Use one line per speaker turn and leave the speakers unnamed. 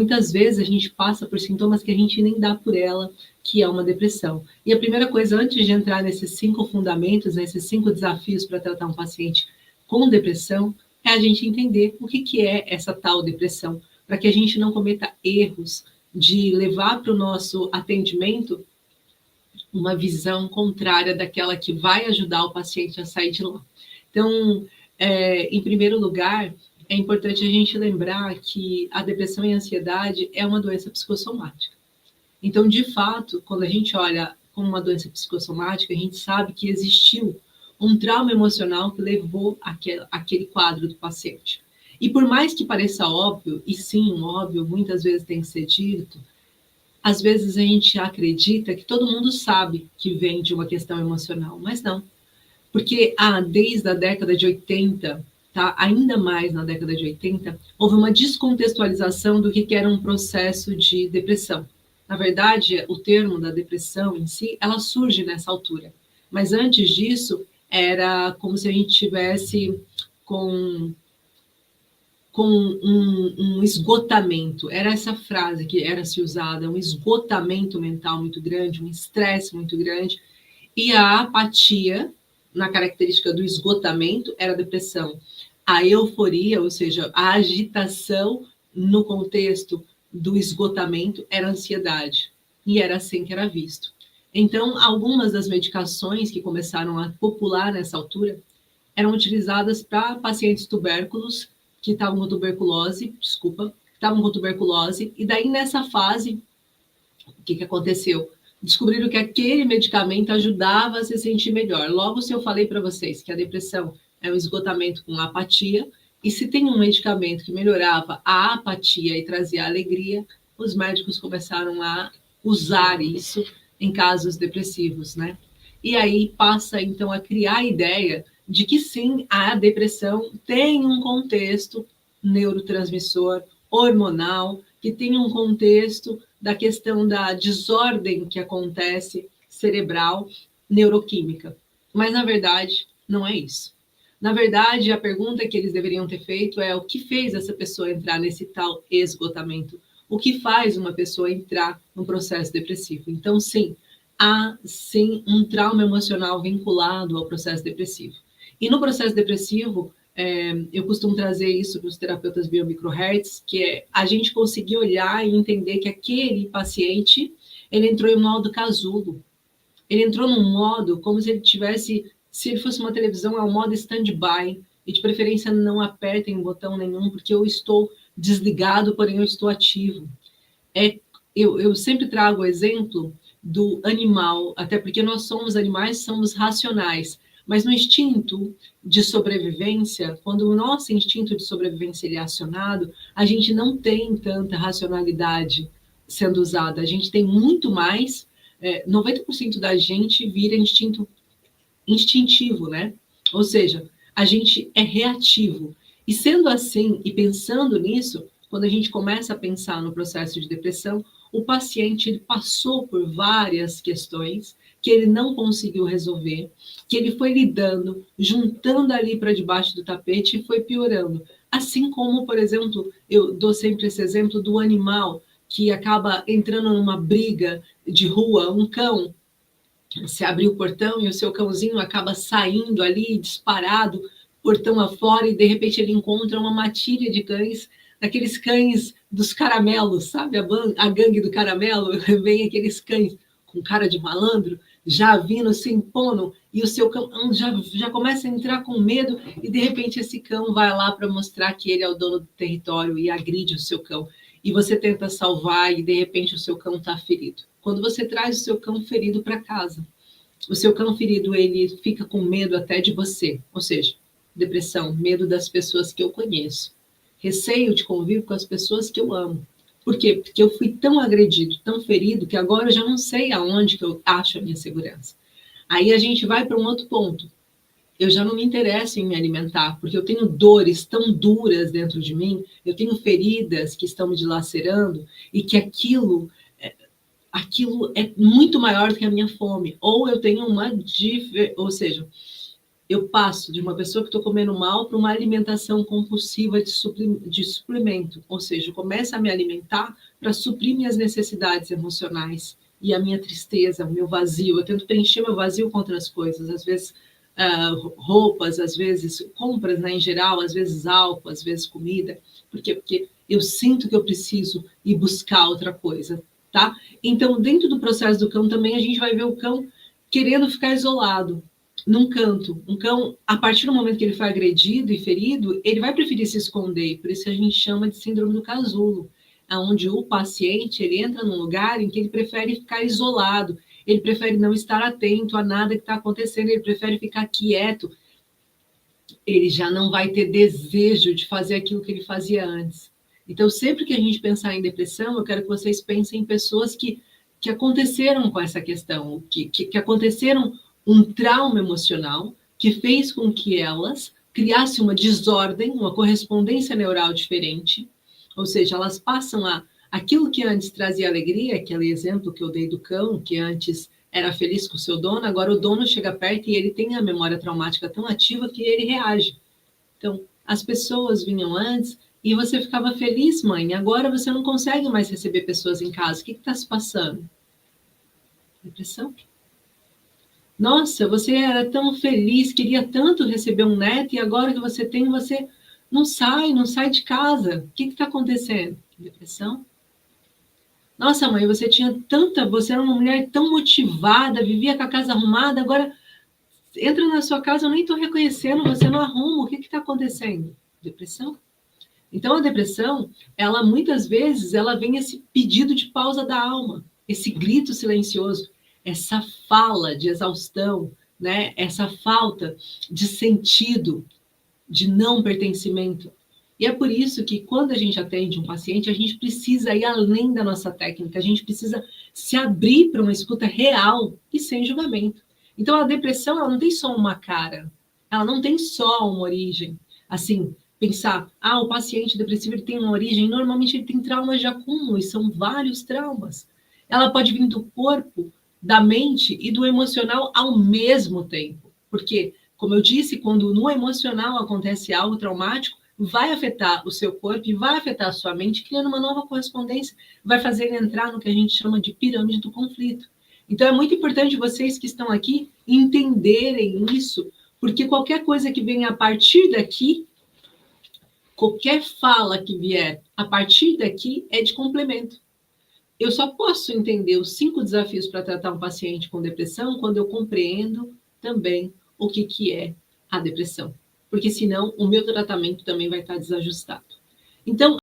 muitas vezes a gente passa por sintomas que a gente nem dá por ela, que é uma depressão. E a primeira coisa, antes de entrar nesses 5 fundamentos, nesses 5 desafios para tratar um paciente com depressão, é a gente entender o que é essa tal depressão, para que a gente não cometa erros de levar para o nosso atendimento uma visão contrária daquela que vai ajudar o paciente a sair de lá. Então, em primeiro lugar, é importante a gente lembrar que a depressão e a ansiedade é uma doença psicossomática. Então, de fato, quando a gente olha como uma doença psicossomática, a gente sabe que existiu um trauma emocional que levou aquele quadro do paciente. E por mais que pareça óbvio, e sim, óbvio, muitas vezes tem que ser dito, às vezes a gente acredita que todo mundo sabe que vem de uma questão emocional, mas não. Porque desde a década de 80, tá? Ainda mais na década de 80, houve uma descontextualização do que era um processo de depressão. Na verdade, o termo da depressão em si, ela surge nessa altura. Mas antes disso, era como se a gente tivesse com um esgotamento. Era essa frase que era se usada, um esgotamento mental muito grande, um estresse muito grande. E a apatia, na característica do esgotamento, era a depressão. A euforia, ou seja, a agitação no contexto do esgotamento, era a ansiedade. E era assim que era visto. Então, algumas das medicações que começaram a popular nessa altura eram utilizadas para pacientes tubérculos que estavam com tuberculose, e daí nessa fase, o que aconteceu? Descobriram que aquele medicamento ajudava a se sentir melhor. Logo, se eu falei para vocês que a depressão é um esgotamento com apatia, e se tem um medicamento que melhorava a apatia e trazia alegria, os médicos começaram a usar isso em casos depressivos, né? E aí passa, então, a criar a ideia de que sim, a depressão tem um contexto neurotransmissor, hormonal, que tem um contexto da questão da desordem que acontece cerebral, neuroquímica. Mas, na verdade, não é isso. Na verdade, a pergunta que eles deveriam ter feito é o que fez essa pessoa entrar nesse tal esgotamento? O que faz uma pessoa entrar num processo depressivo? Então, sim, há sim um trauma emocional vinculado ao processo depressivo. E no processo depressivo, eu costumo trazer isso para os terapeutas biomicrohertz, que é a gente conseguir olhar e entender que aquele paciente, ele entrou em modo casulo. Ele entrou num modo como se ele tivesse, se ele fosse uma televisão, é um modo stand-by, e de preferência não apertem botão nenhum, porque eu estou desligado, porém eu estou ativo. Eu sempre trago o exemplo do animal, até porque nós somos animais, somos racionais, mas no instinto de sobrevivência, quando o nosso instinto de sobrevivência ele é acionado, a gente não tem tanta racionalidade sendo usada, a gente tem muito mais, 90% da gente vira instintivo, né? Ou seja, a gente é reativo. E sendo assim, e pensando nisso, quando a gente começa a pensar no processo de depressão, o paciente ele passou por várias questões que ele não conseguiu resolver, que ele foi lidando, juntando ali para debaixo do tapete e foi piorando. Assim como, por exemplo, eu dou sempre esse exemplo do animal que acaba entrando numa briga de rua, um cão, você abre o portão e o seu cãozinho acaba saindo ali, disparado, portão afora, e de repente ele encontra uma matilha de cães, daqueles cães dos caramelos, sabe? A gangue do caramelo, vem aqueles cães com cara de malandro, já vindo, se impondo, e o seu cão já começa a entrar com medo, e de repente esse cão vai lá para mostrar que ele é o dono do território e agride o seu cão. E você tenta salvar e de repente o seu cão está ferido. Quando você traz o seu cão ferido para casa, o seu cão ferido ele fica com medo até de você, ou seja, depressão, medo das pessoas que eu conheço, receio de convívio com as pessoas que eu amo. Por quê? Porque eu fui tão agredido, tão ferido, que agora eu já não sei aonde que eu acho a minha segurança. Aí a gente vai para um outro ponto. Eu já não me interesso em me alimentar, porque eu tenho dores tão duras dentro de mim, eu tenho feridas que estão me dilacerando, e que aquilo é muito maior do que a minha fome. Ou eu tenho ou seja, eu passo de uma pessoa que estou comendo mal para uma alimentação compulsiva de suplemento, ou seja, eu começo a me alimentar para suprir minhas necessidades emocionais e a minha tristeza, o meu vazio. Eu tento preencher meu vazio com outras coisas, às vezes roupas, às vezes compras, né, em geral, às vezes álcool, às vezes comida. Por quê? Porque eu sinto que eu preciso ir buscar outra coisa, tá? Então, dentro do processo do cão também, a gente vai ver o cão querendo ficar isolado num canto. Um cão, a partir do momento que ele foi agredido e ferido, ele vai preferir se esconder. Por isso a gente chama de síndrome do casulo, onde o paciente ele entra num lugar em que ele prefere ficar isolado, ele prefere não estar atento a nada que está acontecendo, ele prefere ficar quieto. Ele já não vai ter desejo de fazer aquilo que ele fazia antes. Então, sempre que a gente pensar em depressão, eu quero que vocês pensem em pessoas que aconteceram com essa questão, que aconteceram um trauma emocional que fez com que elas criassem uma desordem, uma correspondência neural diferente, ou seja, elas passam a aquilo que antes trazia alegria, aquele exemplo que eu dei do cão, que antes era feliz com o seu dono, agora o dono chega perto e ele tem a memória traumática tão ativa que ele reage. Então, as pessoas vinham antes e você ficava feliz, mãe, agora você não consegue mais receber pessoas em casa. O que está se passando? Depressão? Nossa, você era tão feliz, queria tanto receber um neto e agora que você tem, você não sai de casa. O que está acontecendo? Depressão? Nossa, mãe, você era uma mulher tão motivada, vivia com a casa arrumada, agora entra na sua casa, eu nem estou reconhecendo, você não arruma, o que está acontecendo? Depressão? Então, a depressão, ela muitas vezes, ela vem esse pedido de pausa da alma, esse grito silencioso, essa fala de exaustão, né? Essa falta de sentido, de não pertencimento. E é por isso que quando a gente atende um paciente, a gente precisa ir além da nossa técnica, a gente precisa se abrir para uma escuta real e sem julgamento. Então, a depressão, ela não tem só uma cara, ela não tem só uma origem. Assim, pensar, o paciente depressivo ele tem uma origem, normalmente ele tem traumas de acúmulo, e são vários traumas. Ela pode vir do corpo, da mente e do emocional ao mesmo tempo. Porque, como eu disse, quando no emocional acontece algo traumático, vai afetar o seu corpo e vai afetar a sua mente, criando uma nova correspondência, vai fazer ele entrar no que a gente chama de pirâmide do conflito. Então, é muito importante vocês que estão aqui entenderem isso, porque qualquer coisa que venha a partir daqui, qualquer fala que vier a partir daqui é de complemento. Eu só posso entender os 5 desafios para tratar um paciente com depressão quando eu compreendo também o que é a depressão. Porque senão o meu tratamento também vai estar desajustado. Então,